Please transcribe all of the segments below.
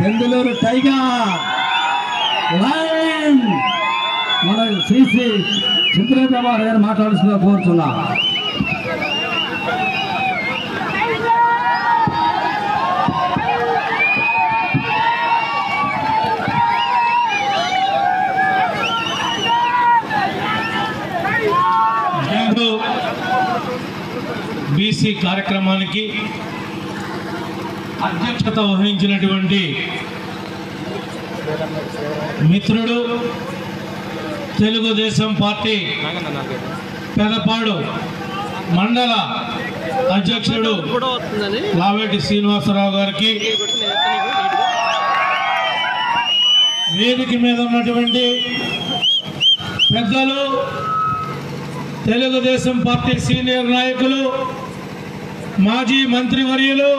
Bengaluru tiger lion మన శ్రీ చంద్రబాబు గారు మాట్లాడుతున్నా కోరుతున్నా. బీసీ కార్యక్రమానికి అధ్యక్షత వహించినటువంటి మిత్రుడు తెలుగుదేశం పార్టీ పెదపాడు మండల అధ్యక్షుడు లావేటి శ్రీనివాసరావు గారికి, వేదిక మీద ఉన్నటువంటి పెద్దలు తెలుగుదేశం పార్టీ సీనియర్ నాయకులు, మాజీ మంత్రివర్యులు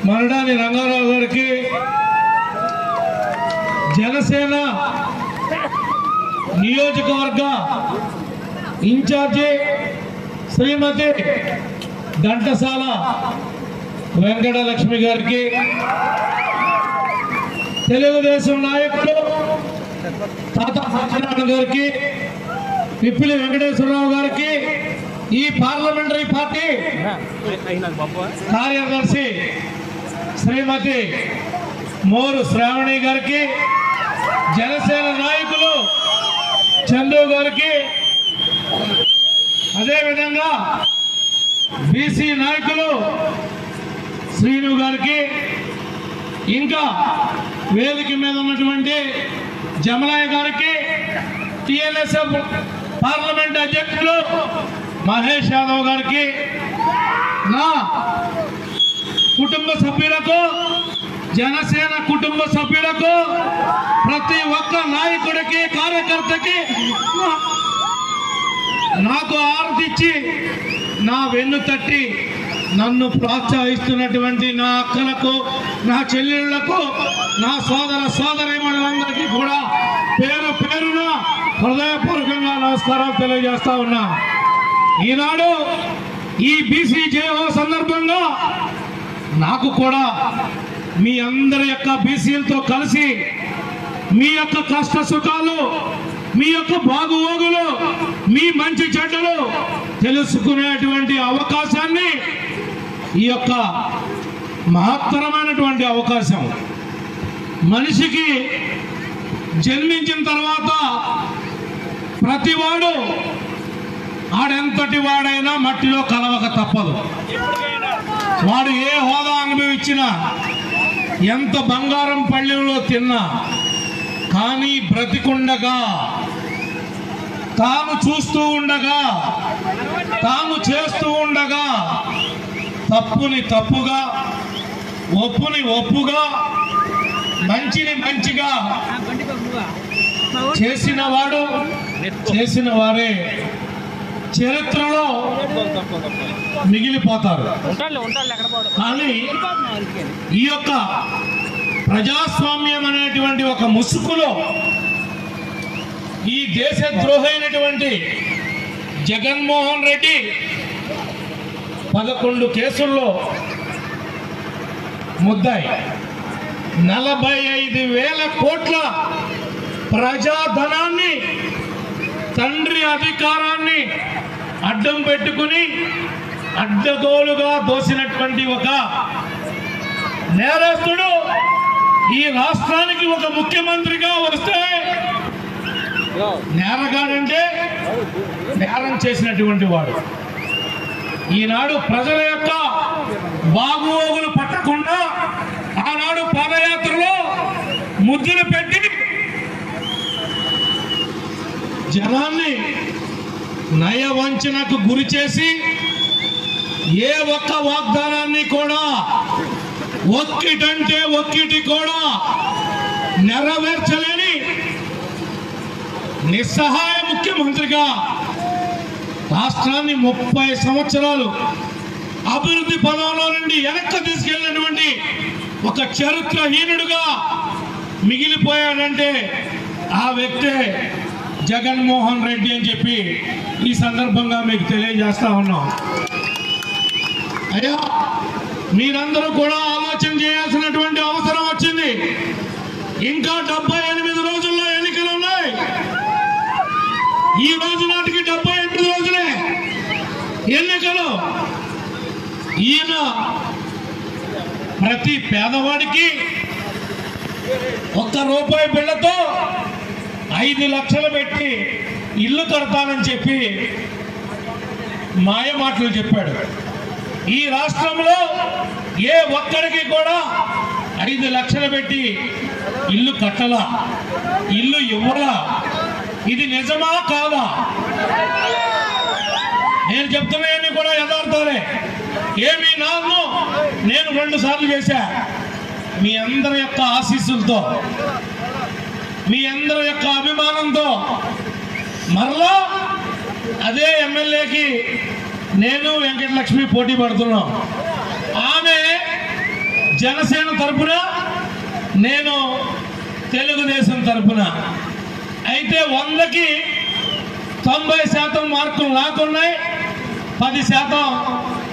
మరడాని రంగారావు గారికి, జనసేన నియోజకవర్గ ఇన్ఛార్జి శ్రీమతి ఘంటసాల వెంకటలక్ష్మి గారికి, తెలుగుదేశం నాయకులు తాత సత్యనారాయణ గారికి, పిప్పిలి వెంకటేశ్వరరావు గారికి, ఈ పార్లమెంటరీ పార్టీ కార్యదర్శి శ్రీమతి మోరు శ్రావణి గారికి, జనసేన నాయకులు చంద్రు గారికి, అదేవిధంగా బీసీ నాయకులు శ్రీను గారికి, ఇంకా వేదిక మీద ఉన్నటువంటి జమలయ్య గారికి, టిఎల్ఎస్ఎఫ్ పార్లమెంట్ అధ్యక్షులు మహేష్ యాదవ్ గారికి, నా కుటుంబ సభ్యులకు, జనసేన కుటుంబ సభ్యులకు, ప్రతి ఒక్క నాయకుడికి కార్యకర్తకి నాకు ఆర్తిచ్చి నా వెన్ను తట్టి నన్ను ప్రోత్సహిస్తున్నటువంటి నా అక్కలకు, నా చెల్లెళ్లకు, నా సోదర సోదరీమణులందరికీ కూడా పేరు పేరున హృదయపూర్వకంగా నమస్కారాలు తెలియజేస్తా ఉన్నా. ఈనాడు ఈ బీసీ జేఓ సందర్భంగా నాకు కూడా మీ అందరి యొక్క బీసీలతో కలిసి మీ యొక్క కష్ట సుఖాలు, మీ యొక్క బాగుోగులు, మీ మంచి చెడ్డలు తెలుసుకునేటువంటి అవకాశాన్ని, ఈ యొక్క మహత్తరమైనటువంటి అవకాశం మనిషికి జన్మించిన తర్వాత ప్రతివాడు ఆడెంతటి వాడైనా మట్టిలో కలవక తప్పదు. వాడు ఏ హోదా అనుభవించినా, ఎంత బంగారం పళ్ళెంలో తిన్నా, కానీ బ్రతికుండగా, తాను చూస్తూ ఉండగా, తాను చేస్తూ ఉండగా తప్పుని తప్పుగా, ఒప్పుని ఒప్పుగా, మంచిని మంచిగా చేసిన వాడు, చేసిన వారే చరిత్రలో మిగిలిపోతారు. కానీ ఈ యొక్క ప్రజాస్వామ్యం అనేటువంటి ఒక ముసుగులో ఈ దేశ ద్రోహైనటువంటి జగన్మోహన్ రెడ్డి 11 కేసుల్లో ముద్దాయి 45,000 కోట్ల ప్రజాధనాన్ని, తండ్రి అధికారాన్ని అడ్డం పెట్టుకుని అడ్డగోలుగా దోసినటువంటి ఒక నేరస్తుడు ఈ రాష్ట్రానికి ఒక ముఖ్యమంత్రిగా వస్తే, నేరగాడంటే నేరం చేసినటువంటి వాడు. ఈనాడు ప్రజల యొక్క బాగోగులు పట్టకుండా ఆనాడు పాదయాత్రలో ముద్దులు పెట్టి జనాన్ని నయవంచనకు గురి చేసి ఏ ఒక్క వాగ్దానాన్ని కూడా ఒక్కటంటే ఒక్కటి కూడా నెరవేర్చలేని నిస్సహాయ ముఖ్యమంత్రిగా రాష్ట్రాన్ని 30 సంవత్సరాలు అభివృద్ధి పదంలో నుండి వెనక్కి తీసుకెళ్ళినటువంటి ఒక చరిత్రహీనుడుగా మిగిలిపోయాడంటే ఆ వ్యక్తే జగన్మోహన్ రెడ్డి అని చెప్పి ఈ సందర్భంగా మీకు తెలియజేస్తా ఉన్నాం. అయ్యా మీరందరూ కూడా ఆలోచన చేయాల్సినటువంటి అవసరం వచ్చింది. ఇంకా 78 రోజుల్లో ఎన్నికలు ఉన్నాయి. ఈ రోజు నాటికి 78 రోజులే ఎన్నికలు. ఈయన ప్రతి పేదవాడికి ₹1 బిళ్ళతో 5 లక్షలు పెట్టి ఇల్లు కడతానని చెప్పి మాయ మాటలు చెప్పాడు. ఈ రాష్ట్రంలో ఏ ఒక్కడికి కూడా 5 లక్షలు పెట్టి ఇల్లు కట్టలా, ఇల్లు ఇవ్వలా. ఇది నిజమా కాదా? నేను చెప్తున్నాయని కూడా యథార్థాలే. ఏమి నాను నేను 2 సార్లు చేశా. మీ అందరి యొక్క ఆశీస్సులతో, మీ అందరి యొక్క అభిమానంతో మరలా అదే ఎమ్మెల్యేకి నేను వెంకటలక్ష్మి పోటీ పడుతున్నాం. ఆమె జనసేన తరపున, నేను తెలుగుదేశం తరపున. అయితే 100కి 90% మార్కులు నాకున్నాయి, 10%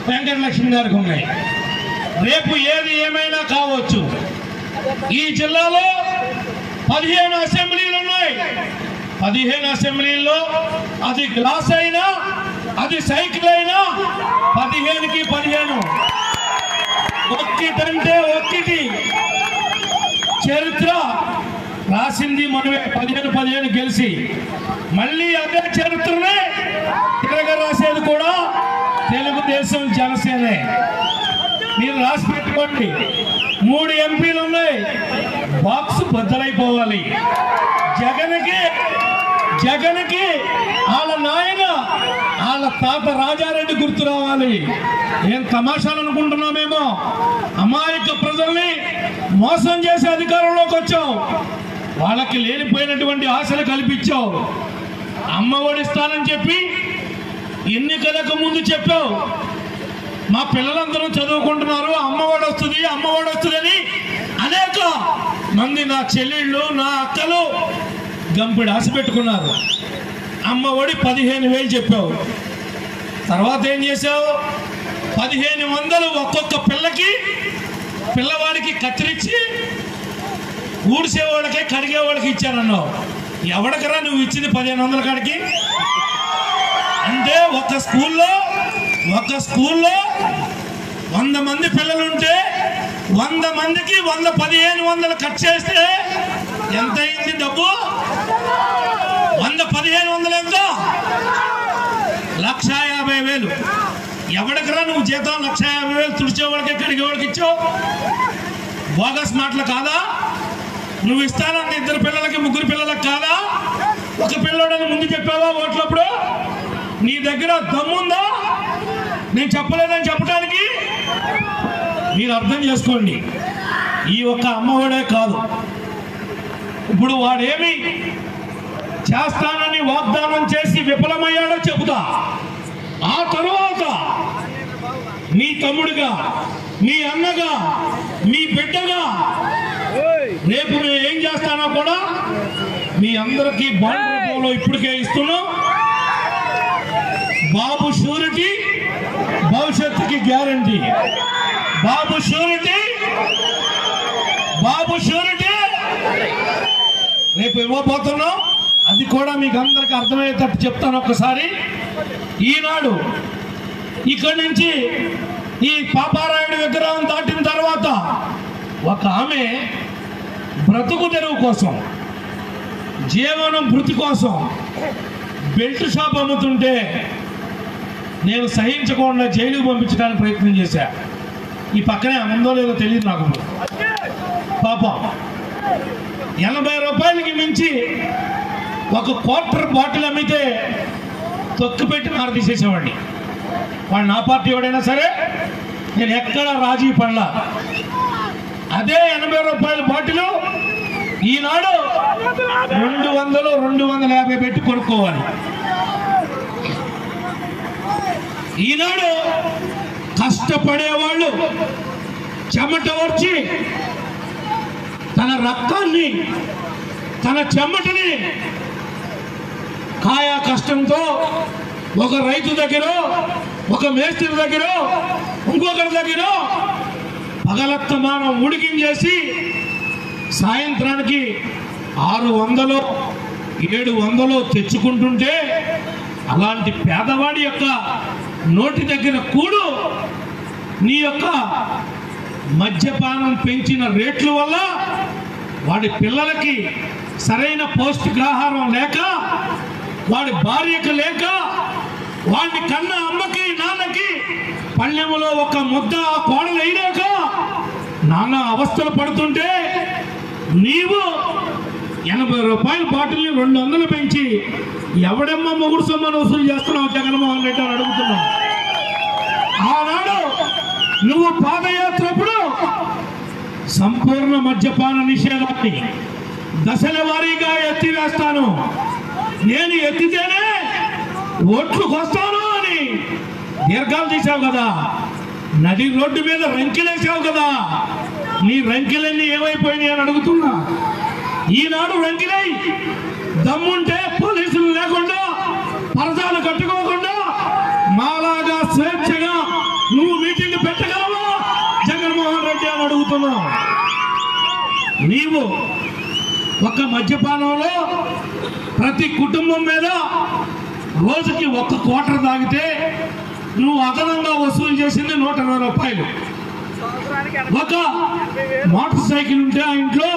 వెంకటలక్ష్మి గారికి ఉన్నాయి. రేపు ఏది ఏమైనా కావచ్చు. ఈ జిల్లాలో 15 అసెంబ్లీలు ఉన్నాయి. 15 అసెంబ్లీల్లో అది గ్లాస్ అయినా, అది సైకిల్ అయినా 15కి 15. ఒక్కటంటే ఒక్కటి. చరిత్ర రాసింది మనమే. 15 గెలిచి మళ్ళీ అదే చరిత్రనే తిరగ రాసేది కూడా తెలుగుదేశం జనసేనే. మీరు రాసి పెట్టుకోండి. 3 ఎంపీలు ఉన్నాయి. బాక్స్ బద్దలైపోవాలి. జగన్కి వాళ్ళ నాయన, వాళ్ళ తాత రాజారెడ్డి గుర్తు రావాలి. ఏం తమాషాలు అనుకుంటున్నామేమో. అమాయక ప్రజల్ని మోసం చేసే అధికారంలోకి వచ్చావు. వాళ్ళకి లేనిపోయినటువంటి ఆశలు కల్పించావు. అమ్మ ఒడిస్తానని చెప్పి ఎన్నికలకు ముందు చెప్పావు. మా పిల్లలందరూ చదువుకుంటున్నారు, అమ్మఒడి వస్తుంది అని అనేక మంది నా చెల్లెళ్ళు, నా అక్కలు గంపిడి ఆశ పెట్టుకున్నారు. అమ్మఒడి 15,000 చెప్పావు. తర్వాత ఏం చేసావు? 1500 ఒక్కొక్క పిల్లవాడికి కత్తిరించి ఊడ్చేవాడికి, కడిగేవాడికి ఇచ్చానన్నావు. ఎవడికరా నువ్వు ఇచ్చింది 1500 కాడికి? అంటే ఒక స్కూల్లో 100 మంది పిల్లలుంటే 100 మందికి 100 ఖర్చు చేస్తే ఎంత అయింది డబ్బు? 100 1500 ఎంత? 1,50,000. ఎవడికరా నువ్వు జీతం 1,50,000 తుడిచేవాడికి, కడిగేవాడికి ఇచ్చావు? బోగస్ మాటలు కాదా? నువ్వు ఇస్తానన్న 2 పిల్లలకి 3 పిల్లలకు కాదా? ఒక పిల్లోడని ముందు చెప్పావా ఓట్లప్పుడు? నీ దగ్గర దమ్ముందా నేను చెప్పలేదని చెప్పడానికి? మీరు అర్థం చేసుకోండి. ఈ ఒక్క అమ్మఒడే కాదు, ఇప్పుడు వాడేమి చేస్తానని వాగ్దానం చేసి విఫలమయ్యాడో చెబుతా. ఆ తరువాత మీ తమ్ముడిగా, మీ అన్నగా, మీ బిడ్డగా రేపు నేను ఏం చేస్తానో కూడా మీ అందరికీ బాండ్ రూపంలో ఇప్పటికే ఇస్తున్నాం. బాబు షూరిటీ, భవిష్యత్తుకి గ్యారంటీ. బాబు షూరిటీ రేపు ఇవ్వబోతున్నాం. అది కూడా మీకు అందరికి అర్థమయ్యేటట్టు చెప్తాను ఒక్కసారి. ఈనాడు ఇక్కడి నుంచి ఈ పాపారాయుడు విగ్రహం దాటిన తర్వాత ఒక ఆమె బ్రతుకు తెరువు కోసం, జీవనం భృతి కోసం బెల్ట్ షాప్ అమ్ముతుంటే నేను సహించకుండా జైలుకు పంపించడానికి ప్రయత్నం చేశా. ఈ పక్కనే ఉందో లేదో తెలియదు నాకు. పాపం 80 రూపాయలకి మించి ఒక క్వార్టర్ బాటిల్ అమ్మితే తొక్కు పెట్టి నార తీసేసేవాడిని. వాడు నా పార్టీ వాడైనా సరే నేను ఎక్కడ రాజీ పడలా. అదే 80 రూపాయల బాటిల్ ఈనాడు 200, 250 పెట్టి కొనుక్కోవాలి. ఈనాడు కష్టపడేవాళ్ళు చెమట వచ్చి తన రక్తాన్ని, తన చెమటని కాయా కష్టంతో ఒక రైతు దగ్గర, ఒక మేస్త్రి దగ్గర, ఇంకొకరి దగ్గర పగలత్తమానం ఉడికించేసి సాయంత్రానికి 600 700 తెచ్చుకుంటుంటే అలాంటి పేదవాడి యొక్క నోటి దగ్గర కూడు నీ యొక్క మద్యపానం పెంచిన రేట్ల వల్ల వాడి పిల్లలకి సరైన పౌష్టికాహారం లేక, వాడి భార్యకు లేక, వాడిని కన్న అమ్మకి నాన్నకి పళ్ళెములో ఒక ముద్ద కోడలు అయినాక నాన్న అవస్థలు పడుతుంటే నీవు 80 రూపాయల బాటిల్ని 200 పెంచి ఎవడెమ్మ మొగుడు సొమ్మను వసూలు చేస్తున్నావు జగన్మోహన్ రెడ్డి అని అడుగుతున్నావు. ఆనాడు నువ్వు పాదయాత్రప్పుడు సంపూర్ణ మద్యపాన నిషేధాన్ని దశల వారీగా ఎత్తివేస్తాను, నేను ఎత్తితేనే ఓట్లు వస్తాను అని దీర్ఘాలు తీసావు కదా, నడి రోడ్డు మీద రంకెలేసావు కదా, నీ రంకెలన్నీ ఏమైపోయినాయి అని అడుగుతున్నా. ఈనాడు రంకెలై దమ్ముంటే పోలీసులు లేకుండా పరదాలు కట్టుకోకుండా మాలాగా స్వేచ్ఛగా నువ్వు మీటింగ్ పెట్టగలవా జగన్మోహన్ రెడ్డి అని అడుగుతున్నావు. నీవు ఒక మద్యపానంలో ప్రతి కుటుంబం మీద రోజుకి 1 క్వార్టర్ తాగితే నువ్వు అదనంగా వసూలు చేసింది 120 రూపాయలు. ఒక మోటార్ సైకిల్ ఉంటే ఆ ఇంట్లో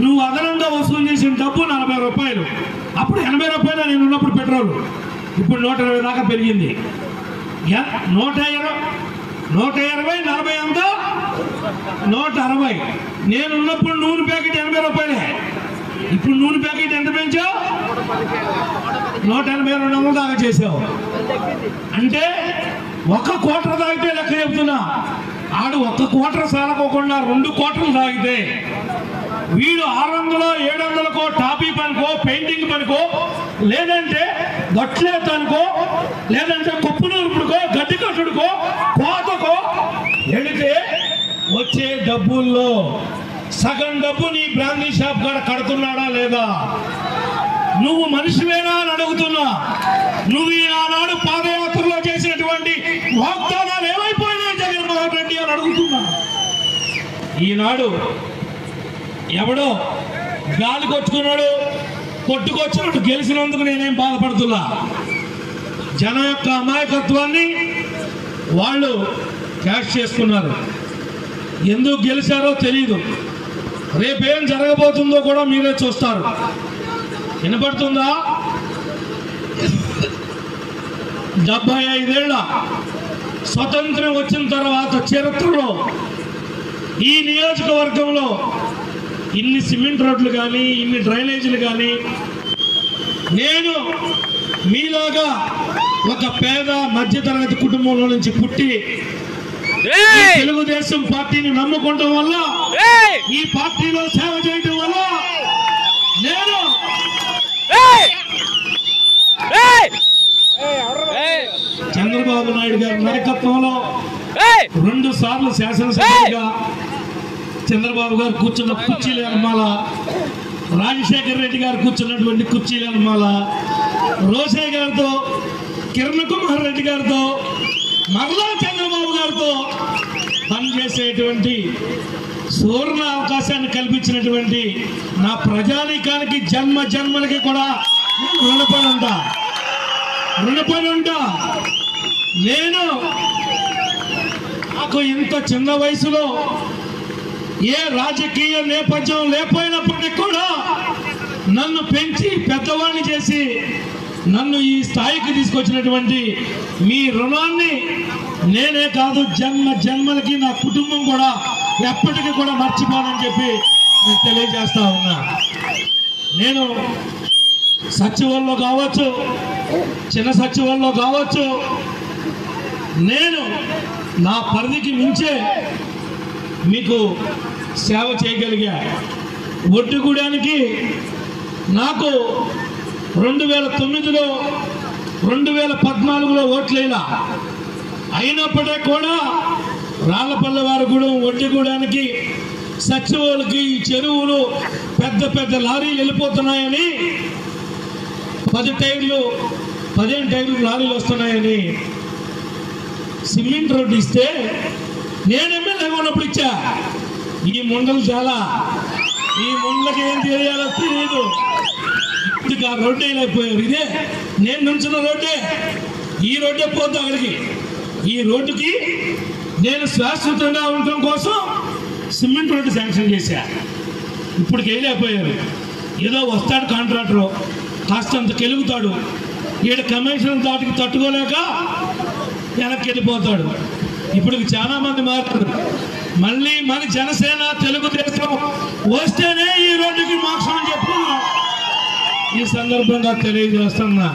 నువ్వు అదనంగా వసూలు చేసిన డబ్బు 40 రూపాయలు. అప్పుడు 80 రూపాయలు నేను ఉన్నప్పుడు పెట్రోల్, ఇప్పుడు 120 దాకా పెరిగింది. 120 40 ఎంత 160. నేను ఉన్నప్పుడు నూనె ప్యాకెట్ 80 రూపాయలే, ఇప్పుడు నూనె ప్యాకెట్ ఎంత పెంచావు? 180 200 దాకా చేసావు. అంటే 1 క్వార్టర్ తాగితే లెక్క చెప్తున్నా. ఆడు 1 క్వార్టర్ సాలకోకుండా 2 క్వార్టర్లు తాగితే వీడు 600 700కో టాపీ పనికో పెయింటింగ్ పనికో లేదంటే గట్లేతనుకో లేదంటే కుప్పు నూర్పుడుకో గడ్డి కట్టుడుకో కోతకో వెళితే వచ్చే డబ్బుల్లో సగం డబ్బు నీ బ్రాండీ షాప్ కాడ కడుతున్నాడా లేదా? నువ్వు మనిషివేనా అని అడుగుతున్నా. నువ్వు ఆనాడు పాదయాత్రలో చేసినటువంటి వాగ్దానాలు ఏమైపోయినాయి జగన్మోహన్ రెడ్డి అని అడుగుతున్నా. ఈనాడు ఎవడో గాలి కొట్టుకున్నాడు, కొట్టుకొచ్చినట్టు గెలిచినందుకు నేనేం బాధపడుతున్నా. జనం యొక్క అమాయకత్వాన్ని వాళ్ళు క్యాష్ చేసుకున్నారు. ఎందుకు గెలిచారో తెలియదు. రేపేం జరగబోతుందో కూడా మీరే చూస్తారు. వినపడుతుందా? 75 ఏళ్ల స్వతంత్రం వచ్చిన తర్వాత చరిత్రలో ఈ నియోజకవర్గంలో ఇన్ని సిమెంట్ రోడ్లు కానీ ఇన్ని డ్రైనేజీలు కానీ నేను మీలాగా ఒక పేద మధ్యతరగతి కుటుంబంలో నుంచి పుట్టి తెలుగుదేశం పార్టీని నమ్ముకోవడం వల్ల, ఈ పార్టీలో సేవ చేయడం వల్ల నేను చంద్రబాబు నాయుడు గారి నాయకత్వంలో 2 సార్లు శాసనసభ్యుడిగా చంద్రబాబు గారు కూర్చున్న కుర్చీలు అనమాల, రాజశేఖర రెడ్డి గారు కూర్చున్నటువంటి కుర్చీలు అనమాల, రోసే గారితో కిరణ్ కుమార్ రెడ్డి గారితో మరలా చంద్రబాబు గారితో పనిచేసేటువంటి సువర్ణ అవకాశాన్ని కల్పించినటువంటి నా ప్రజానీకానికి జన్మ జన్మలకి కూడా రుణపడి ఉంటా. నేను నాకు ఇంత చిన్న వయసులో ఏ రాజకీయ నేపథ్యం లేకపోయినప్పటికీ కూడా నన్ను పెంచి పెద్దవాడిని చేసి నన్ను ఈ స్థాయికి తీసుకొచ్చినటువంటి మీ రుణాన్ని నేనే కాదు జన్మ జన్మలకి నా కుటుంబం కూడా ఎప్పటికీ కూడా మర్చిపోనని చెప్పి నేను తెలియజేస్తా ఉన్నా. నేను సచివాలయంలో కావచ్చు, చిన్న సచివాలయంలో కావచ్చు, నేను నా పరిధికి మించే మీకు సేవ చేయగలిగా. ఒడ్డుగూడానికి నాకు 2009లో 2014లో ఓట్లేలా అయినప్పటికీ కూడా రాళ్లపల్లెవారిగూడెం ఒడ్డుగూడానికి సచివాలకి చెరువులు పెద్ద పెద్ద లారీలు వెళ్ళిపోతున్నాయని 15 టైర్లు లారీలు వస్తున్నాయని సిమెంట్ రోడ్డు ఇస్తే నేను ఎమ్మెల్యేగా ఉన్నప్పుడు ఇచ్చా. ఈ ముండలు చాలా, ఈ ముండలకి ఏం తెలియాలో తెలియదు. ఇక రోడ్డు అయిపోయారు. ఇదే నేను నుంచున్న రోడ్డే, ఈ రోడ్డే పోద్దు అక్కడికి. ఈ రోడ్డుకి నేను శాశ్వతంగా ఉండటం కోసం సిమెంట్ రోడ్డు శాంక్షన్ చేశా. ఇప్పటికి వేయలేకపోయారు. ఏదో వస్తాడు కాంట్రాక్టరు, కాస్తంత కెలుగుతాడు, ఈడ కమిషన్ దాటికి తట్టుకోలేక వెనక్కి వెళ్ళిపోతాడు. ఇప్పటికి చాలా మంది మాట్లాడు. మళ్ళీ మన జనసేన తెలుగుదేశం వస్తేనే ఈ రోడ్డుకి మోక్షం అని చెప్పుకున్నాం. ఈ సందర్భంగా తెలియజేస్తున్నా,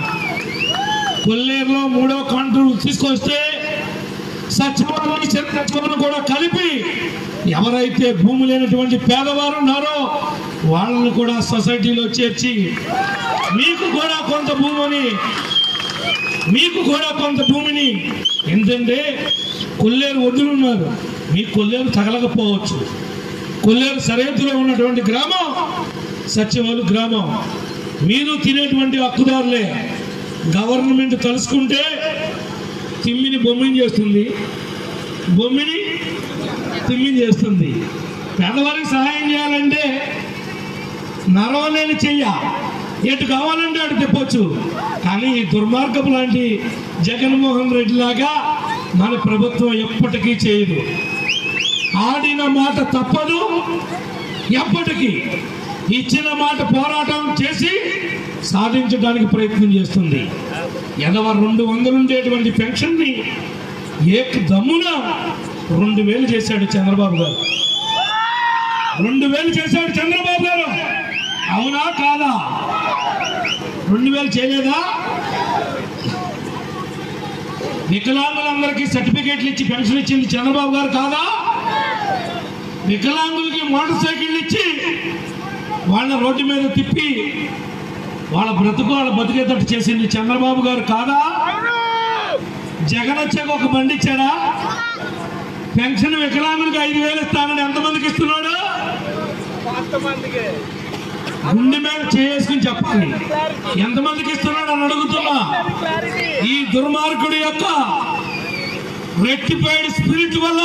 కొల్లేరులో 3వ కాంట్రాక్ట్ తీసుకొస్తే సచివాలయం కూడా కలిపి ఎవరైతే భూమి లేనటువంటి పేదవారు ఉన్నారో వాళ్ళని కూడా సొసైటీలో చేర్చి మీకు కూడా కొంత భూమిని ఎందుకంటే కొల్లేరు ఒడ్డునున్నారు, మీకు కొల్లేరు తగలకపోవచ్చు. కొల్లేరు సరిహద్దులో ఉన్నటువంటి గ్రామం సత్యవాలు గ్రామం. మీరు తినేటువంటి హక్కుదారులే. గవర్నమెంట్ తలుసుకుంటే తిమ్మిని బొమ్మిని చేస్తుంది, బొమ్మిని తిమ్మిని చేస్తుంది. పేదవారికి సహాయం చేయాలంటే నరవలేని చెయ్య, ఎటు కావాలంటే అటు తిప్పొచ్చు. కానీ ఈ దుర్మార్గపు లాంటి జగన్మోహన్ రెడ్డి లాగా మన ప్రభుత్వం ఎప్పటికీ చేయదు. ఆడిన మాట తప్పదు, ఎప్పటికీ ఇచ్చిన మాట పోరాటం చేసి సాధించడానికి ప్రయత్నం చేస్తుంది. 200 ఉండేటువంటి పెన్షన్ని దమ్మున 2000 చేశాడు చంద్రబాబు గారు. 2000 చేశాడు చంద్రబాబు గారు. అవునా కాదా? 2000 చేయలేదా? వికలాంగులందరికీ సర్టిఫికేట్లు ఇచ్చి పెన్షన్ ఇచ్చింది చంద్రబాబు గారు కాదా? వికలాంగులకి మోటార్ సైకిళ్ళు ఇచ్చి వాళ్ళ రోడ్డు మీద తిప్పి వాళ్ళ బతికేటట్టు చేసింది చంద్రబాబు గారు కాదా? జగన్ వచ్చాక ఒక బండి ఇచ్చాడా? పెన్షన్ వికలాంగులకి 5000 ఇస్తానని ఎంతమందికి ఇస్తున్నాడు? గుండె మీద చేసుకుని చెప్పాలి ఎంతమందికి ఇస్తున్నాడు అని అడుగుతున్నా. ఈ దుర్మార్గుడి యొక్క రెక్టిఫైడ్ స్పిరిట్ వల్ల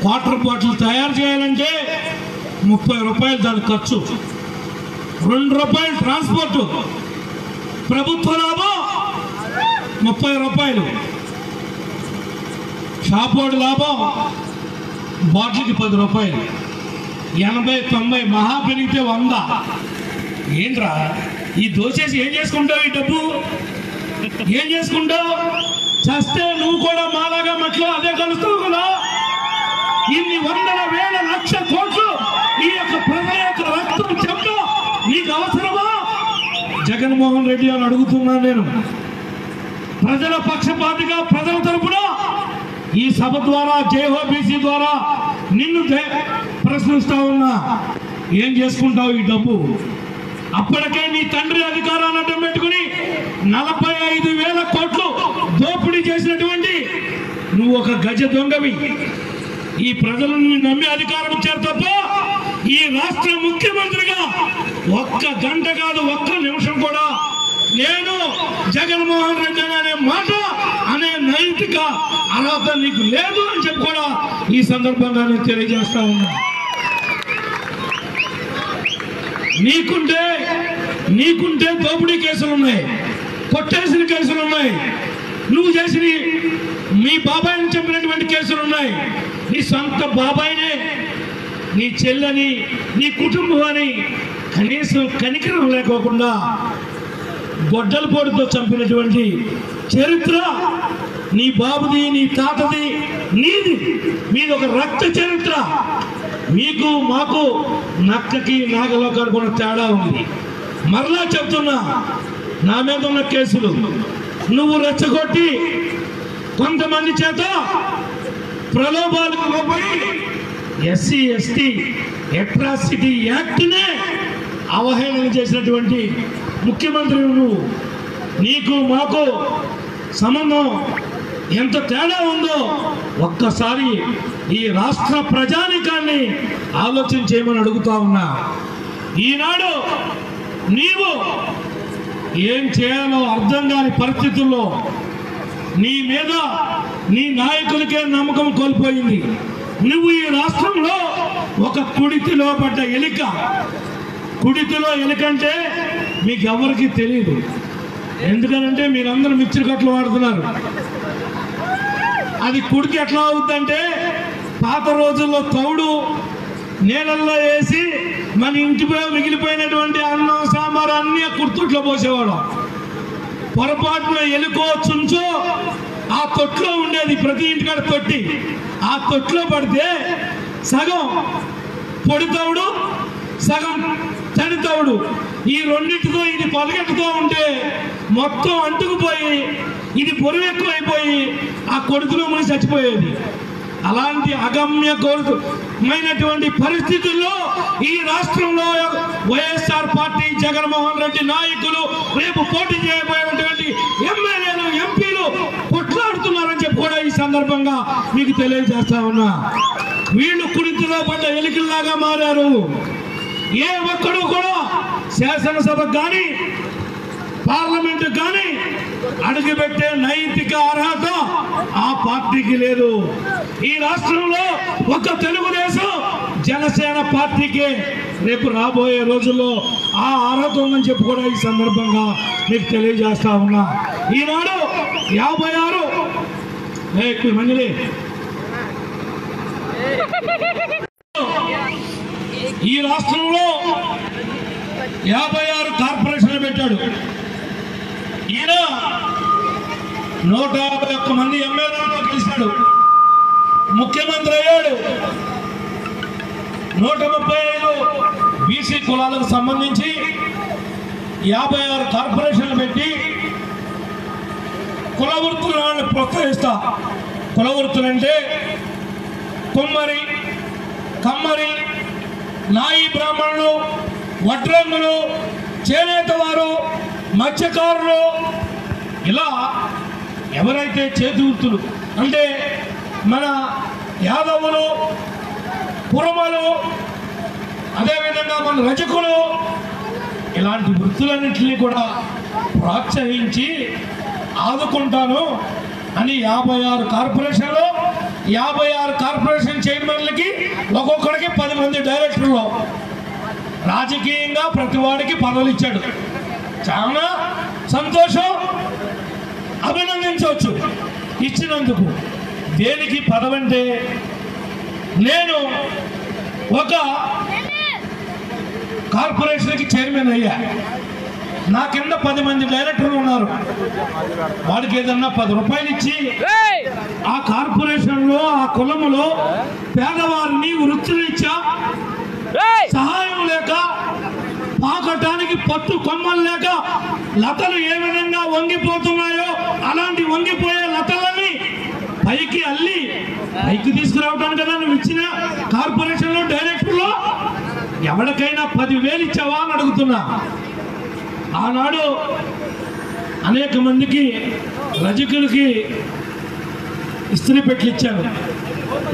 వాటర్ బాటిల్ తయారు చేయాలంటే 30 రూపాయలు దాని ఖర్చు, 2 రూపాయలు ట్రాన్స్పోర్టు, ప్రభుత్వ లాభం 30 రూపాయలు, షాపోడి లాభం బాటిల్కి 10 రూపాయలు, 80, 90 మహా పెరిగితే 100. ఏంట్రా ఈ దోచేసి ఏం చేసుకుంటావు? ఈ డబ్బు ఏం చేసుకుంటావు? చస్తే నువ్వు కూడా మాలాగా మట్లో అదే కలుస్తావు కదా. ఇన్ని 100,000 కోట్లు ఈ యొక్క ప్రజల యొక్క రక్తం చెమ్మ నీకు అవసరమా? జగన్మోహన్ రెడ్డి అని అడుగుతున్నా నేను. ప్రజల పక్షపాతిగా ప్రజల తరపున ఈ సభ ద్వారా జేఓబీసీ ద్వారా నిన్ను ప్రశ్నిస్తా ఉన్నా. ఏం చేసుకుంటావు ఈ డబ్బు? అప్పటికే నీ తండ్రి అధికారాన్ని అడ్డం పెట్టుకుని 45,000 కోట్లు దోపిడీ చేసినటువంటి నువ్వు ఒక గజ దొంగవి. ఈ ప్రజలను నమ్మి అధికారం ఇచ్చారు తప్ప ఈ రాష్ట్ర ముఖ్యమంత్రిగా 1 గంట కాదు 1 నిమిషం కూడా నేను జగన్మోహన్ రెడ్డి అనే మాట అనే నైతిక అర్హత నీకు లేదు అని చెప్పి కూడా ఈ సందర్భంగా నేను తెలియజేస్తా ఉన్నా. నీకుంటే దోపిడీ కేసులు ఉన్నాయి, కొట్టేసిన కేసులు ఉన్నాయి, నువ్వు చేసిన మీ బాబాయిని చంపినటువంటి కేసులు ఉన్నాయి. నీ సొంత బాబాయినే, నీ చెల్లని, నీ కుటుంబాన్ని కనీసం కనికరం లేకోకుండా గొడ్డల పోటుతో చంపినటువంటి చరిత్ర నీ బాబుది, నీ తాతది, నీది. మీది ఒక రక్త చరిత్ర. మీకు మాకు నక్కకి నాగలోకానికి కూడా తేడా ఉంది. మరలా చెప్తున్నా, నా మీద ఉన్న కేసులు నువ్వు రెచ్చగొట్టి కొంతమంది చేత ప్రలోభాలకు పోయి ఎస్సీ ఎస్టీ అట్రాసిటీ యాక్ట్నే అవహేళన చేసినటువంటి ముఖ్యమంత్రి నువ్వు. నీకు మాకు సంబంధం ఎంత తేడా ఉందో ఒక్కసారి ఈ రాష్ట్ర ప్రజానికాన్ని ఆలోచన చేయమని అడుగుతా ఉన్నా. ఈనాడు నీవు ఏం చేయాలో అర్థం కాని పరిస్థితుల్లో నీ మీద నీ నాయకులకే నమ్మకం కోల్పోయింది. నువ్వు ఈ రాష్ట్రంలో ఒక కుడితిలో పడ్డ ఎలిక. కుడితిలో ఎలికంటే మీకు ఎవరికి తెలియదు. ఎందుకనంటే మీరందరూ మిక్చర్ కట్లు వాడుతున్నారు. అది కుడికి ఎట్లా అవుతుందంటే పాత రోజుల్లో తౌడు నీళ్ళల్లో వేసి మన ఇంటిపై మిగిలిపోయినటువంటి అన్నం సాంబార్ అన్నీ కుర్తుట్లో పోసేవాడు. పొరపాటున ఎలుకో చుంచో ఆ తొట్లో ఉండేది, ప్రతి ఇంటికాడ తొట్టి. ఆ తొట్లో పడితే సగం పొడి తౌడు, సగం తడి తౌడు, ఈ రెండింటితో ఇది పలగట్టుతో ఉంటే మొత్తం అంటుకుపోయి ఇది పొరుగు ఎక్కువైపోయి ఆ కొడుకులో ముని చచ్చిపోయేది. అలాంటి అగమ్య కోరుమైనటువంటి పరిస్థితుల్లో ఈ రాష్ట్రంలో వైఎస్ఆర్ పార్టీ జగన్మోహన్ రెడ్డి నాయకులు రేపు పోటీ చేయబోయేటువంటి ఎమ్మెల్యేలు ఎంపీలు కొట్లాడుతున్నారని చెప్పి కూడా ఈ సందర్భంగా మీకు తెలియజేస్తా ఉన్నా. వీళ్ళు కుడితిలో పడ్డ ఎలికల్లాగా మారారు. ఏ ఒక్కడు కూడా శాసనసభకు కానీ పార్లమెంటు కానీ అడుగుపెట్టే నైతిక అర్హత ఆ పార్టీకి లేదు. ఈ రాష్ట్రంలో ఒక తెలుగుదేశం జనసేన పార్టీకి రేపు రాబోయే రోజుల్లో ఆ అర్హత ఉందని చెప్పి కూడా ఈ సందర్భంగా మీకు తెలియజేస్తా ఉన్నా. ఈనాడు 56 మంది ఈ రాష్ట్రంలో 56 కార్పొరేషన్లు పెట్టాడు. ఈయన 151 మంది ఎమ్మెల్యేలతో గెలిచాడు, ముఖ్యమంత్రి అయ్యాడు. 135 బీసీ కులాలకు సంబంధించి 56 కార్పొరేషన్లు పెట్టి కుల వృత్తులను ప్రోత్సహిస్తా. కుల వృత్తులంటే కుమ్మరి, కమ్మరి, నాయి బ్రాహ్మణులు, వడ్రంగులు, చేనేత వారు, మత్స్యకారులు, ఇలా ఎవరైతే చేతి వృత్తులు అంటే మన యాదవులు, పురమలు, అదేవిధంగా మన రజకులు, ఇలాంటి వృత్తులన్నింటినీ కూడా ప్రోత్సహించి ఆదుకుంటాను అని 56 కార్పొరేషన్లు, 56 కార్పొరేషన్ చైర్మన్లకి ఒక్కొక్కడికి 10 మంది డైరెక్టర్లు, రాజకీయంగా ప్రతి వాడికి పదవులు ఇచ్చాడు. చాలా సంతోషం, అభినందించవచ్చు ఇచ్చినందుకు. దేనికి పదవంటే నేను ఒక కార్పొరేషన్కి చైర్మన్ అయ్యా, నా కింద 10 మంది డైరెక్టర్లు ఉన్నారు. వాడికి ఏదన్నా 10 రూపాయలు ఇచ్చి ఆ కార్పొరేషన్లో ఆ కులములో పేదవారిని వృత్తిరీత్యా సహాయం లేక పాకటానికి పట్టు కొమ్మలు లేక లతలు ఏ విధంగా వంగిపోతున్నాయో అలాంటి వంగిపోయే లతలని పైకి అల్లి పైకి తీసుకురావటానికి కదా నువ్వు ఇచ్చిన కార్పొరేషన్లో డైరెక్టర్లో ఎవరికైనా 10,000 ఇచ్చావా అని అడుగుతున్నా. ఆనాడు అనేక మందికి రజకులకి ఇస్త్రీ పెట్లు ఇచ్చాను,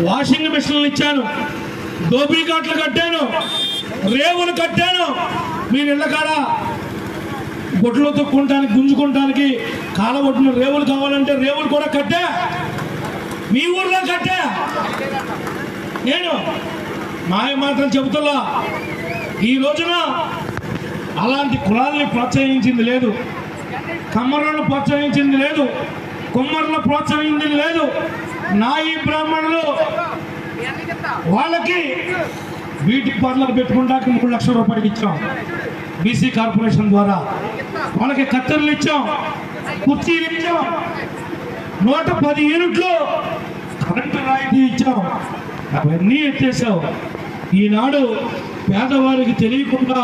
వాషింగ్ మిషన్లు ఇచ్చాను, దోబీ ఘాట్లు కట్టాను, రేవులు కట్టాను. మీరు ఇళ్ళకాడ బొట్లు తొక్కుంటానికి గుంజుకుంటానికి కాలబొట్టున రేవులు కావాలంటే రేవులు కూడా కట్టా, మీ ఊర్లో కట్టా. నేను మాయ మాటలు చెబుతున్నా. ఈ రోజున అలాంటి కులాల్ని ప్రోత్సహించింది లేదు, కమ్మరులను ప్రోత్సహించింది లేదు, కుమ్మరులను ప్రోత్సహించింది లేదు. నాయి బ్రాహ్మణులు వాళ్ళకి బ్యూటీ పార్లర్ పెట్టుకుంటానికి 3 లక్షల రూపాయలు ఇచ్చాం బీసీ కార్పొరేషన్ ద్వారా. వాళ్ళకి కత్తెరలు ఇచ్చాం, కుర్చీలు ఇచ్చాం, 110 యూనిట్లు కరెంటు రాయితీ ఇచ్చాం. అవన్నీ ఎత్తేసావు. ఈనాడు పేదవారికి తెలియకుండా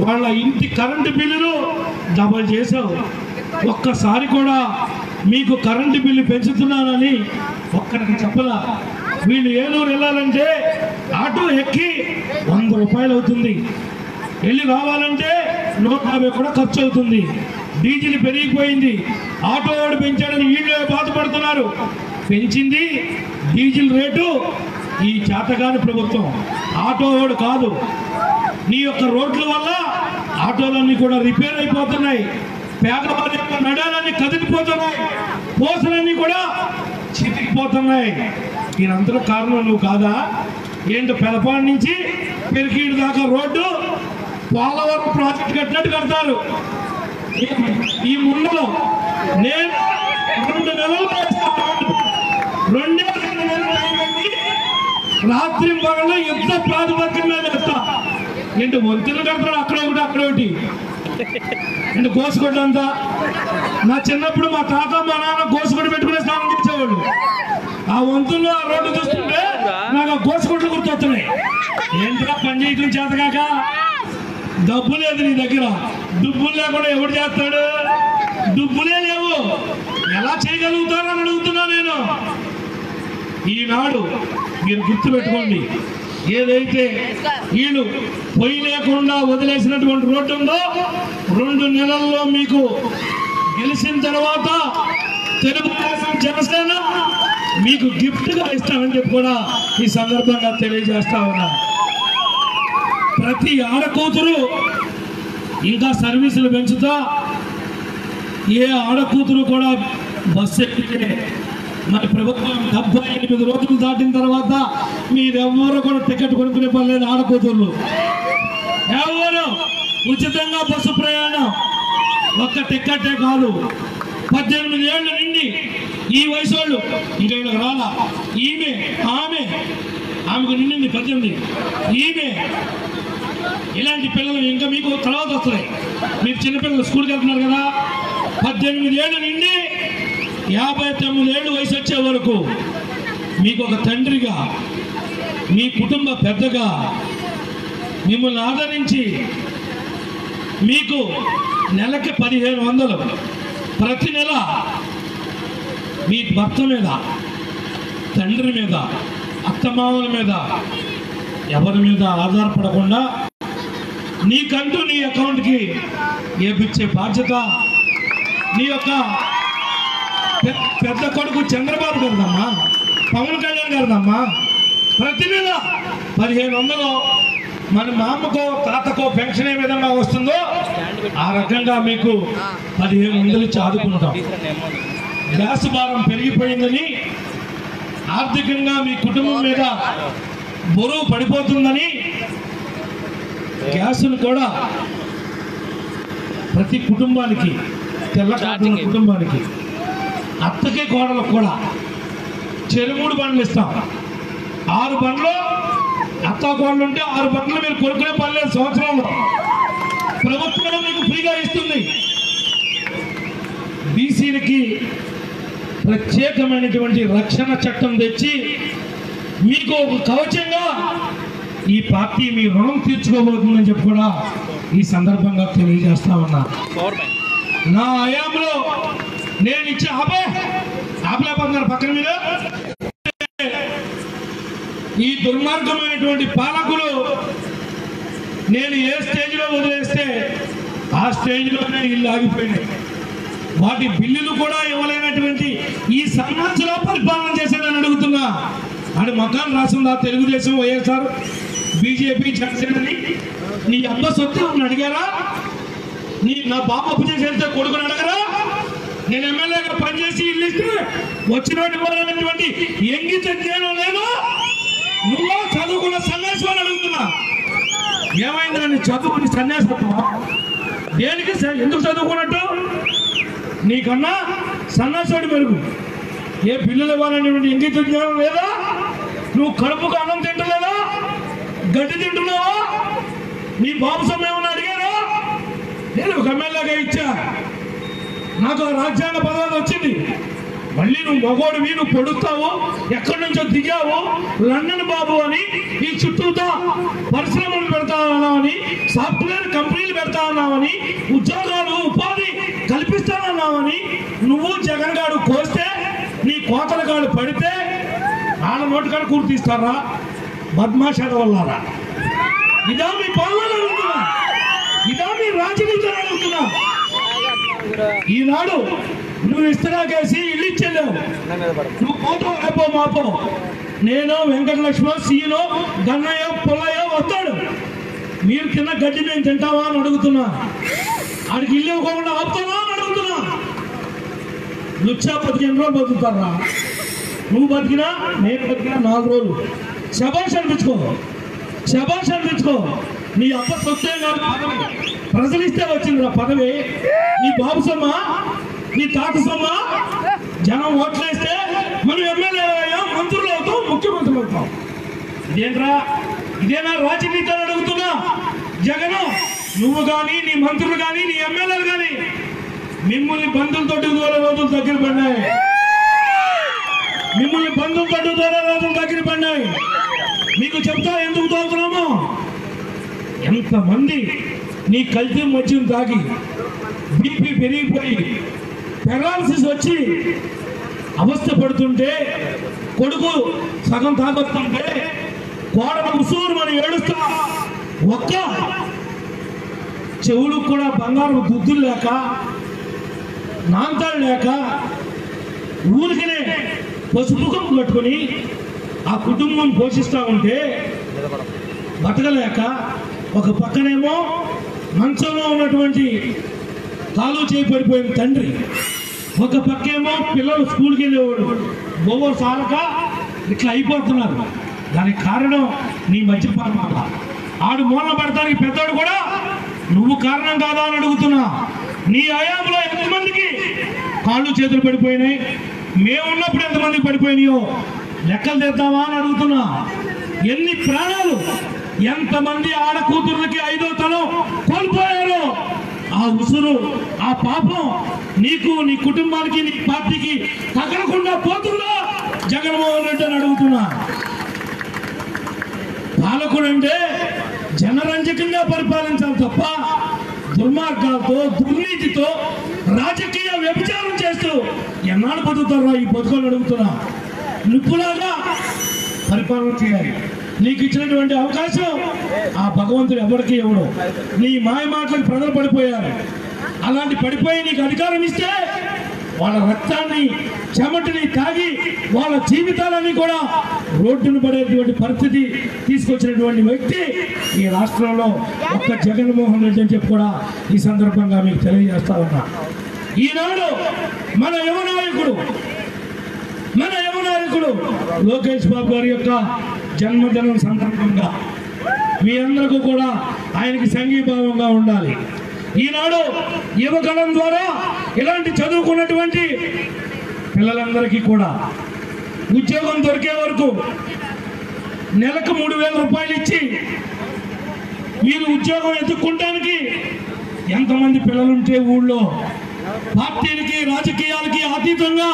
వాళ్ళ ఇంటి కరెంటు బిల్లులు డబల్ చేసావు. ఒక్కసారి కూడా మీకు కరెంటు బిల్లు పెంచుతున్నానని ఒక్కరికి చెప్పలా. వీళ్ళు ఏలూరు వెళ్ళాలంటే ఆటో ఎక్కి 100 రూపాయలు అవుతుంది, వెళ్ళి రావాలంటే 150 కూడా ఖర్చు అవుతుంది. డీజిల్ పెరిగిపోయింది, ఆటో వాడు పెంచాడని వీళ్ళే బాధపడుతున్నారు. పెంచింది డీజిల్ రేటు ఈ చేతగాని ప్రభుత్వం, ఆటో వాడు కాదు. నీ యొక్క రోడ్ల వల్ల ఆటోలన్నీ కూడా రిపేర్ అయిపోతున్నాయి, పేదవారి యొక్క నడాలన్నీ కదిలిపోతున్నాయి. పోసలన్నీ కూడా చితికిపోతున్నాయి. దీనంతలో కారణం నువ్వు కాదా? ఏంటో పెదపాడు నుంచి పెరికీడు దాకా రోడ్డు పోలవరం ప్రాజెక్ట్ కట్టినట్టు కడతారు. ఈ ముందులో నేను 2 నెలలు రాత్రి పగలు యుద్ధ ప్రాతిపదికన మీద వేస్తా. ఏంటి వంతులు కడతాడు అక్కడొకటి అంటే గోసుగొడ్డ అంతా. నా చిన్నప్పుడు మా తాత మా నాన్న గోసుగొడ్డ పెట్టుకునే స్నానం చేసేవాళ్ళు. ఆ వంతుల్లో ఆ రోడ్డు చూస్తుంటే నాకు ఆ గోసుగొడ్లు గుర్తొస్తున్నాయి. ఏంటో పని చేయటం చేతకాక డబ్బు లేదు నీ దగ్గర. దుబ్బులు లేకుండా ఎవడు చేస్తాడు? దుబ్బులే లేవు, ఎలా చేయగలుగుతారని అడుగుతున్నా నేను. ఈనాడు మీరు గుర్తుపెట్టుకోండి, ఏదైతే వీళ్ళు పొయ్యి లేకుండా వదిలేసినటువంటి రోడ్డు ఉందో 2 నెలల్లో మీకు గెలిచిన తర్వాత తెలుగుదేశం జనసేన మీకు గిఫ్ట్గా ఇస్తామని చెప్పి కూడా ఈ సందర్భంగా తెలియజేస్తా ఉన్నా. ప్రతి ఆడకూతురు ఇంకా సర్వీసులు పెంచుతా, ఏ ఆడకూతురు కూడా బస్సు ఎక్కితే మరి ప్రభుత్వం 78 రోజులు దాటిన తర్వాత మీరెవ్వరూ కూడా టికెట్ కొనుక్కునే పని లేదు. ఆడకూతుర్లు ఎవరు ఉచితంగా బస్సు ప్రయాణం, ఒక్క టికెటే కాదు. 18 ఏళ్ళు నిండి ఈ వయసు వాళ్ళు ఇంకా రాలా. ఆమెకు నిండింది 18. ఇలాంటి పిల్లలు ఇంకా మీకు తర్వాత వస్తున్నాయి. మీరు చిన్నపిల్లలు స్కూల్కి వెళ్తున్నారు కదా, 18 ఏళ్ళు నిండి 59 ఏళ్ళు వయసు వచ్చే వరకు మీకు ఒక తండ్రిగా, మీ కుటుంబ పెద్దగా మిమ్మల్ని ఆదరించి మీకు నెలకి 1500 ప్రతి నెల మీ భర్త మీద, తండ్రి మీద, అత్తమామల మీద, ఎవరి మీద ఆధారపడకుండా నీకంటూ నీ అకౌంట్కి ఏపిచ్చే బాధ్యత నీ యొక్క పెద్ద కొడుకు చంద్రబాబు గారిదమ్మా, పవన్ కళ్యాణ్ గారిదమ్మా. ప్రతి నెల 1500 మన మామకో తాతకో పెన్షన్ ఏ విధంగా వస్తుందో ఆ రకంగా మీకు 1500 ఇచ్చి ఆదుకుంటాం. గ్యాస్ భారం పెరిగిపోయిందని, ఆర్థికంగా మీ కుటుంబం మీద బరువు పడిపోతుందని గ్యాసును కూడా ప్రతి కుటుంబానికి, తెల్ల కుటుంబానికి, అత్తకి కోడలకు కూడా 3 బండ్లు ఇస్తాం. 6 బండ్లు అత్త కోడలు ఉంటే 6 బండ్లు మీరు కొనుక్కునే పని లేదు. సంవత్సరంలో ప్రభుత్వం మీకు ఫ్రీగా ఇస్తుంది. బీసీలకి ప్రత్యేకమైనటువంటి రక్షణ చట్టం తెచ్చి మీకు ఒక కవచంగా ఈ పార్టీ మీ రుణం తీర్చుకోబోతుందని చెప్పి కూడా ఈ సందర్భంగా తెలియజేస్తా ఉన్నా. నా హయాంలో నేను ఇచ్చే ఆపలేకపోతున్నారు పక్కన మీద. ఈ దుర్మార్గమైనటువంటి పాలకులు నేను ఏ స్టేజ్లో వదిలేస్తే ఆ స్టేజ్లోనే ఇల్లు ఆగిపోయినాయి. వాటి బిల్లులు కూడా ఇవ్వలేనటువంటి ఈ సంవత్సరం పరిపాలన చేసేదని అడుగుతున్నా. అది మకాన్ రాసిందా తెలుగుదేశం, వైఎస్ఆర్, బీజేపీ, జనసేనని? నీ అబ్బ సొత్తు అడిగారా? నా బాబు అప్పు చేసి వెళ్తే కొడుకుని అడగరా? నేను ఎమ్మెల్యేగా పనిచేసి ఇల్లు ఇస్తే వచ్చినటువంటి వాళ్ళటువంటి ఎంగిత జ్ఞానం లేదు. నువ్వు చదువుకున్న సన్యాసి వాళ్ళు అడుగుతున్నా, ఏమైందని చదువుకుని సన్యాసత్వా? దేనికి? ఎందుకు చదువుకున్నట్టు? నీకన్నా సన్యాసుడి మెరుగు. ఏ పిల్లలు ఇవ్వాలనేటువంటి ఇంగిత జ్ఞానం లేదా? నువ్వు కడుపుకు అన్నం తింటలేదా? గడ్డి తింటున్నావా? నీ బాబు సమయం అడిగారా? నేను ఒక ఎమ్మెల్యేగా ఇచ్చా, నాకు రాజ్యాంగ పదవి వచ్చింది. మళ్ళీ నువ్వు మగోడివి, నువ్వు పొడుస్తావు, ఎక్కడి నుంచో దిగావు, లండన్ బాబు అని ఈ చుట్టూతో పరిశ్రమలు పెడతా ఉన్నావని, సాఫ్ట్వేర్ కంపెనీలు పెడతా ఉన్నావని, ఉద్యోగాలు ఉపాధి కల్పిస్తానన్నావని నువ్వు జగన్ గారు కోస్తే నీ కోతల గాడు పడితే వాళ్ళ నోటికాడ కూర్పు తీస్తారా? బద్మాషాల వల్లారా? ఇదా మీ పాలన అడుగుతున్నా, ఇదా మీ రాజనీతి అడుగుతున్నా. ఈనాడు నువ్వు ఇస్తరాకేసి ఇల్లు ఇచ్చేలేవు, నువ్వు పోతావు రేపో మాపో. నేను వెంకటలక్ష్మి, సీనో, గన్నయ్య, పుల్లయ్య వస్తాడు. మీరు తిన్న గడ్డి మేము తింటావా అని అడుగుతున్నా. ఆడికి ఇల్లు ఇవ్వకుండా ఆపుతావా అని అడుగుతున్నా. లుచ్చా 15 రోజులు బతుకుతారా? నువ్వు బతికినా నేను బతికినా 4 రోజులు. శబాష్ అనిపించుకో, శబాష్ అనిపించుకో. నీ అబ్బ సొత్తే కాదు పదవి, ప్రజలు ఇస్తే వచ్చిందిరా పదవి. నీ బాబు సొమ్మ, నీ తాత సొమ్మ. జనం ఓట్లేస్తే మనం ఎమ్మెల్యే అయ్యాం, మంత్రులు అవుతాం, ముఖ్యమంత్రులు అవుతాం. ఇదేనా రాజనీతి అని అడుగుతున్నా. జగన్, నువ్వు కానీ నీ మంత్రులు కానీ నీ ఎమ్మెల్యేలు కానీ మిమ్మల్ని బంధువులతో దూర రోజులు దగ్గర పడినాయి. మిమ్మల్ని బంధువులతో దూర రోజులు దగ్గర పడినాయి. మీకు చెప్తా ఎందుకు తోలుతున్నామో. ఎంతమంది నీ కల్తీ మద్యం తాగి బీపీ పెరిగిపోయి పెరాలసిస్ వచ్చి అవస్థ పడుతుంటే, కొడుకు సగం తాగొస్తుంటే కోడలు ఉసూరు మనం ఏడుస్తా. ఒక్క చెవులకు కూడా బంగారు దుద్దులు లేక, నాంతాలు లేక, ఊరికనే పసుపు కప్పు కట్టుకొని ఆ కుటుంబం పోషిస్తూ ఉంటే బతకలేక, ఒక పక్కనేమో మంచంలో ఉన్నటువంటి కాలు చేయి పడిపోయిన తండ్రి, ఒక పక్కేమో పిల్లలు స్కూల్కి వెళ్ళేవాడు బొవ్వ సారక ఇట్లా అయిపోతున్నారు. దానికి కారణం నీ మద్యపానం వల్ల. ఆడు మూలన పడతానికి పెద్దోడు కూడా నువ్వు కారణం కాదా అని అడుగుతున్నా. నీ హయాంలో ఎంతమందికి కాళ్ళు చేతులు పడిపోయినాయి, మేమున్నప్పుడు ఎంతమందికి పడిపోయినాయో లెక్కలు తెద్దామా అని అడుగుతున్నా. ఎన్ని ప్రాణాలు, ఎంతమంది ఆడ కూతుర్లకి 5వ తరం కోల్పోయారో. ఆ ఉసురు, ఆ పాపం నీకు, నీ కుటుంబానికి, నీ పార్టీకి తగలకుండా పోతుందా జగన్మోహన్ రెడ్డి అని అడుగుతున్నా. పాలకుడు అంటే జనరంజకంగా పరిపాలించాలి తప్ప దుర్మార్గాలతో, దుర్నీతితో, రాజకీయ వ్యభిచారం చేస్తూ ఎన్నాళ్ళు బతుకుతారా ఈ బతుకులు అడుగుతున్నా. నిప్పులాగా పరిపాలన చేయాలి. నీకు ఇచ్చినటువంటి అవకాశం ఆ భగవంతుడు ఎవరికి ఇవ్వడు. నీ మాయ మాటలకు ప్రజలు పడిపోయారు. అలాంటి పడిపోయి నీకు అధికారం ఇస్తే వాళ్ళ రక్తాన్ని, చెమటిని తాగి వాళ్ళ జీవితాలని కూడా రోడ్డును పడేటువంటి పరిస్థితి తీసుకొచ్చినటువంటి వ్యక్తి ఈ రాష్ట్రంలో ఒక్క జగన్మోహన్ రెడ్డి అని చెప్పి కూడా ఈ సందర్భంగా మీకు తెలియజేస్తా ఉన్నా. ఈనాడు మన యువ నాయకుడు లోకేష్ బాబు గారి యొక్క జన్మదినం సందర్భంగా మీ అందరికీ కూడా ఆయనకి సంఘీభావంగా ఉండాలి. ఈనాడు యువగణం ద్వారా ఇలాంటి చదువుకున్నటువంటి పిల్లలందరికీ కూడా ఉద్యోగం దొరికే వరకు నెలకు 3,000 రూపాయలు ఇచ్చి మీరు ఉద్యోగం ఎత్తుక్కుంటానికి ఎంతమంది పిల్లలుంటే ఊళ్ళో పార్టీలకి, రాజకీయాలకి అతీతంగా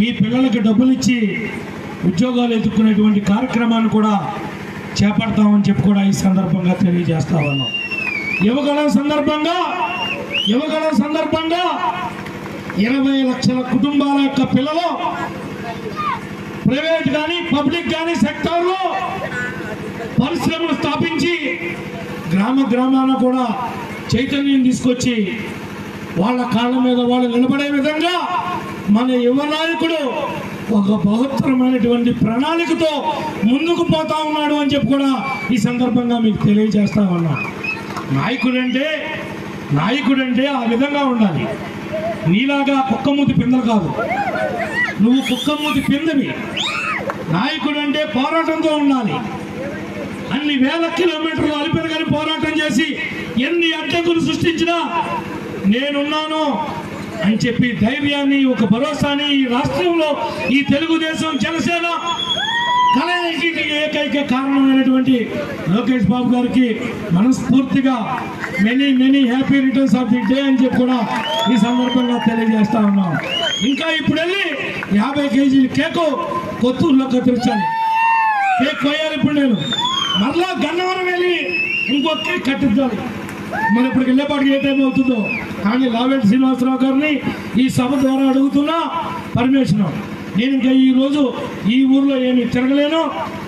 మీ పిల్లలకి డబ్బులు ఇచ్చి ఉద్యోగాలు ఎత్తుక్కునేటువంటి కార్యక్రమాన్ని కూడా చేపడతామని చెప్పి కూడా ఈ సందర్భంగా తెలియజేస్తా ఉన్నాం. యువగణం సందర్భంగా 20 లక్షల కుటుంబాల యొక్క పిల్లలు ప్రైవేట్ కానీ పబ్లిక్ కానీ సెక్టార్లో పరిశ్రమలు స్థాపించి గ్రామాన కూడా చైతన్యం తీసుకొచ్చి వాళ్ళ కాళ్ళ మీద వాళ్ళు నిలబడే విధంగా మన యువ నాయకుడు ఒక బహుత్తరమైనటువంటి ప్రణాళికతో ముందుకు పోతా ఉన్నాడు అని చెప్పి కూడా ఈ సందర్భంగా మీకు తెలియజేస్తా ఉన్నా. నాయకుడంటే ఆ విధంగా ఉండాలి. నీలాగా కుక్కమూతి పిందలు కాదు, నువ్వు కుక్కమూతి పిందవి. నాయకుడంటే పోరాటంతో ఉండాలి. అన్ని వేల కిలోమీటర్లు అలిపెరగని పోరాటం చేసి ఎన్ని అడ్డంకులు సృష్టించినా నేనున్నాను అని చెప్పి ధైర్యాన్ని, ఒక భరోసాని ఈ రాష్ట్రంలో ఈ తెలుగుదేశం, జనసేన కలయికి ఏకైక కారణమైనటువంటి లోకేష్ బాబు గారికి మనస్ఫూర్తిగా many happy returns of the day అని చెప్పి కూడా ఈ సందర్భంగా తెలియజేస్తా ఉన్నాం. ఇంకా ఇప్పుడు వెళ్ళి 50 కేజీల కేకు కొత్తూరులో కత్తిరించాలి. కేక్ కోయాలి. ఇప్పుడు నేను మరలా గన్నవరం వెళ్ళి ఇంకొక కేక్ కట్టించాలి. మరి ఇప్పటికి వెళ్ళేపాటికి ఏ టైం అవుతుందో కానీ లావెంటి శ్రీనివాసరావు గారిని ఈ సభ ద్వారా అడుగుతున్నా పర్మిషన్. నేను ఇంకా ఈరోజు ఈ ఊర్లో ఏమి తిరగలేను.